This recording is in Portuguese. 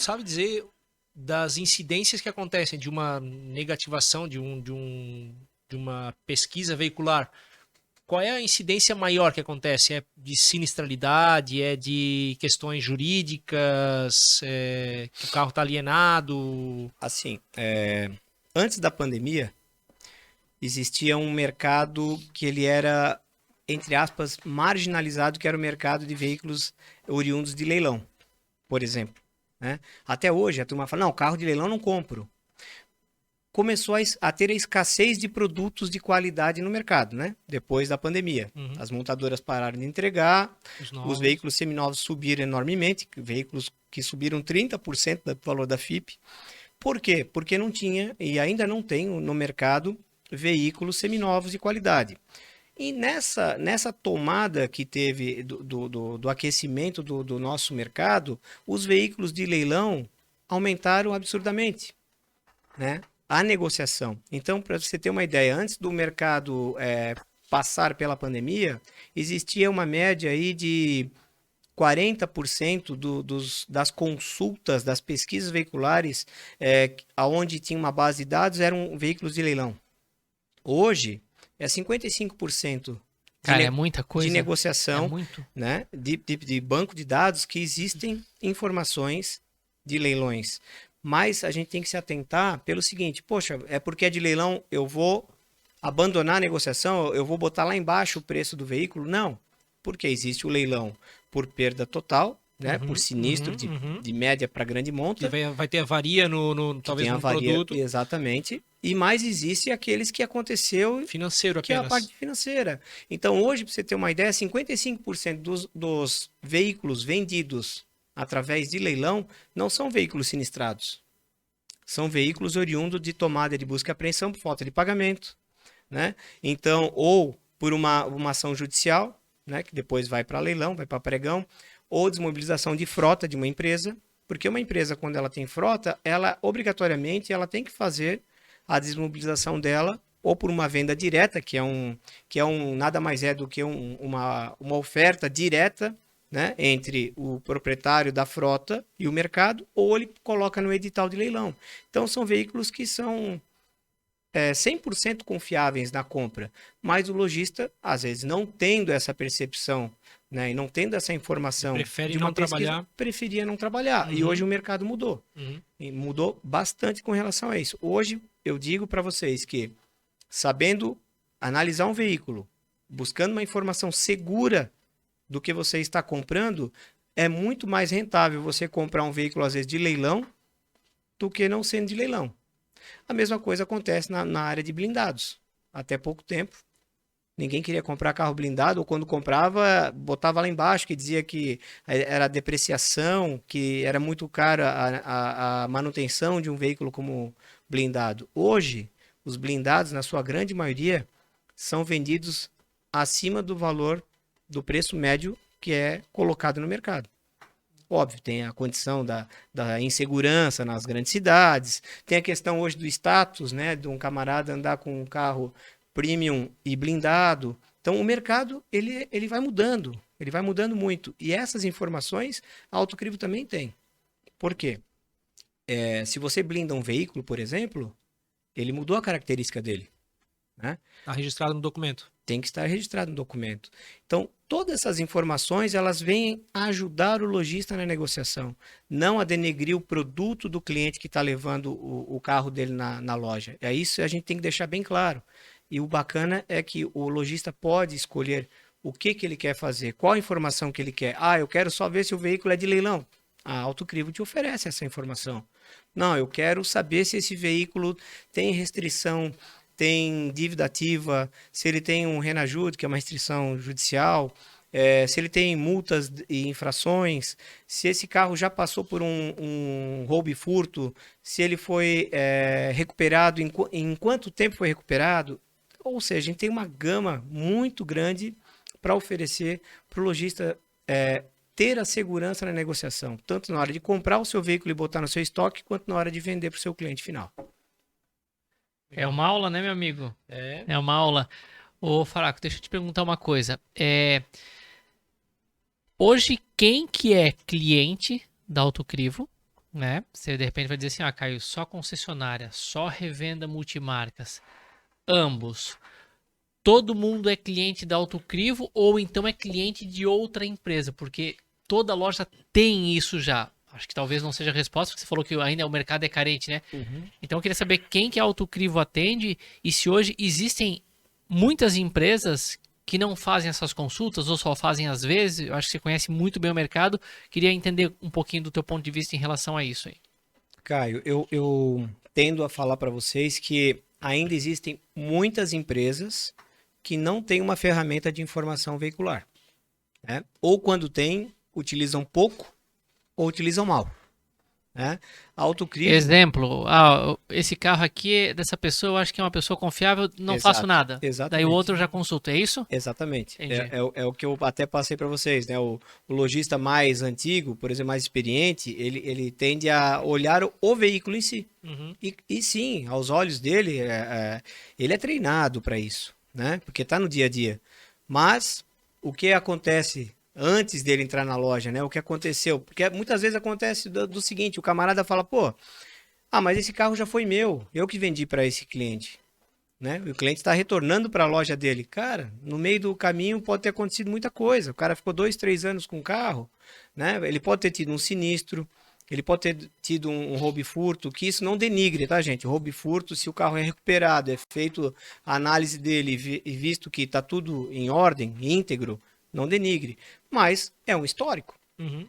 sabe dizer das incidências que acontecem de uma negativação de uma pesquisa veicular? Qual é a incidência maior que acontece? É de sinistralidade? É de questões jurídicas? É que o carro está alienado? Assim, antes da pandemia, existia um mercado que ele era, entre aspas, marginalizado, que era o mercado de veículos oriundos de leilão, por exemplo. Né? Até hoje, a turma fala, não, carro de leilão não compro. Começou a ter a escassez de produtos de qualidade no mercado, né? Depois da pandemia. Uhum. As montadoras pararam de entregar, Os os novos. veículos seminovos subiram enormemente, veículos que subiram 30% do valor da FIP. Por quê? Porque não tinha e ainda não tem no mercado veículos seminovos de qualidade. E nessa tomada que teve do aquecimento do nosso mercado, os veículos de leilão aumentaram absurdamente, né? A negociação. Então, para você ter uma ideia, antes do mercado passar pela pandemia, existia uma média aí de 40% das consultas, das pesquisas veiculares, onde tinha uma base de dados, eram veículos de leilão. Hoje, é 55% de, Cara, é ne muita de coisa. É negociação, muito. né, de banco de dados que existem informações de leilões. Mas a gente tem que se atentar pelo seguinte, poxa, é porque é de leilão, eu vou abandonar a negociação, eu vou botar lá embaixo o preço do veículo? Não, porque existe o leilão por perda total, né, por Uhum, sinistro uhum, uhum. de média para grande Que monta, vai ter avaria que talvez tem num avaria produto exatamente, e mais existe aqueles que aconteceu, financeiro que é a apenas. parte financeira. Então, hoje, para você ter uma ideia, 55% dos veículos vendidos através de leilão não são veículos sinistrados. São veículos oriundos de tomada de busca e apreensão por falta de pagamento, né? Então, ou por uma ação judicial, né, que depois vai para leilão, vai para pregão, ou desmobilização de frota de uma empresa, porque uma empresa, quando ela tem frota, ela obrigatoriamente ela tem que fazer a desmobilização dela ou por uma venda direta, que é um nada mais é do que uma oferta direta, né, entre o proprietário da frota e o mercado, ou ele coloca no edital de leilão. Então são veículos que são 100% confiáveis na compra, mas o lojista, às vezes, não tendo essa percepção, né, e não tendo essa Ele informação prefere de uma não pesquisa, trabalhar. preferia não trabalhar. E Uhum, hoje o mercado mudou. uhum. E mudou bastante com relação a isso. Hoje, eu digo para vocês que, sabendo analisar um veículo, buscando uma informação segura do que você está comprando, é muito mais rentável você comprar um veículo, às vezes, de leilão, do que não sendo de leilão. A mesma coisa acontece na área de blindados. Até pouco tempo, ninguém queria comprar carro blindado, ou quando comprava, botava lá embaixo que dizia que era depreciação, que era muito cara a manutenção de um veículo como blindado. Hoje, os blindados, na sua grande maioria, são vendidos acima do valor do preço médio que é colocado no mercado. Óbvio, tem a condição da insegurança nas grandes cidades, tem a questão hoje do status, né, de um camarada andar com um carro premium e blindado. Então, o mercado, ele vai mudando muito. E essas informações, a Autocrivo também tem. Por quê? Se você blinda um veículo, por exemplo, ele mudou a característica dele, né? Tá registrado no documento. Tem que estar registrado no documento. Então, todas essas informações, elas vêm ajudar o lojista na negociação, não a denegrir o produto do cliente que está levando o carro dele na loja. É isso que a gente tem que deixar bem claro. E o bacana é que o lojista pode escolher o que ele quer fazer, qual a informação que ele quer. Ah, eu quero só ver se o veículo é de leilão. A Autocrivo te oferece essa informação. Não, eu quero saber se esse veículo tem restrição, tem dívida ativa, se ele tem um Renajude, que é uma restrição judicial, se ele tem multas e infrações, se esse carro já passou por um roubo e furto, se ele foi recuperado, em quanto tempo foi recuperado. Ou seja, a gente tem uma gama muito grande para oferecer para o lojista ter a segurança na negociação, tanto na hora de comprar o seu veículo e botar no seu estoque, quanto na hora de vender para o seu cliente final. Legal. É uma aula, né, meu amigo? É. É uma aula. Ô, Faraco, deixa eu te perguntar uma coisa. Hoje, quem que é cliente da Autocrivo né? Você de repente vai dizer assim, ah, Caio, só concessionária, só revenda multimarcas, ambos. Todo mundo é cliente da Autocrivo ou então é cliente de outra empresa? Porque toda loja tem isso já. Acho que talvez não seja a resposta, porque você falou que ainda o mercado é carente, né? Então eu queria saber quem que a Autocrivo atende e se hoje existem muitas empresas que não fazem essas consultas ou só fazem às vezes. Eu acho que você conhece muito bem o mercado. Queria entender um pouquinho do teu ponto de vista em relação a isso aí. Caio, eu tendo a falar para vocês que ainda existem muitas empresas que não têm uma ferramenta de informação veicular, né? Ou quando tem, utilizam pouco ou utilizam mal, né? A Autocrivo, Exemplo, esse carro aqui é dessa pessoa, eu acho que é uma pessoa confiável, não faço exato, nada. Daí o exatamente. outro já consulta, é isso? Exatamente. Entendi. É o que eu até passei para vocês, né? O lojista mais antigo, por exemplo, mais experiente, ele tende a olhar o veículo em si. Uhum. E sim, aos olhos dele, ele é treinado para isso, né? Porque está no dia a dia. Mas o que acontece antes dele entrar na loja, né? O que aconteceu? Porque muitas vezes acontece do seguinte: o camarada fala, pô, mas esse carro já foi meu, eu que vendi para esse cliente, né? O cliente está retornando para a loja dele. Cara, no meio do caminho pode ter acontecido muita coisa. O cara ficou 2, 3 anos com o carro, né? Ele pode ter tido um sinistro, ele pode ter tido um roubo e furto, que isso não denigre, tá, gente? Roubo e furto, se o carro é recuperado, é feito a análise dele e visto que está tudo em ordem, íntegro, não denigre. Mas é um histórico. Uhum.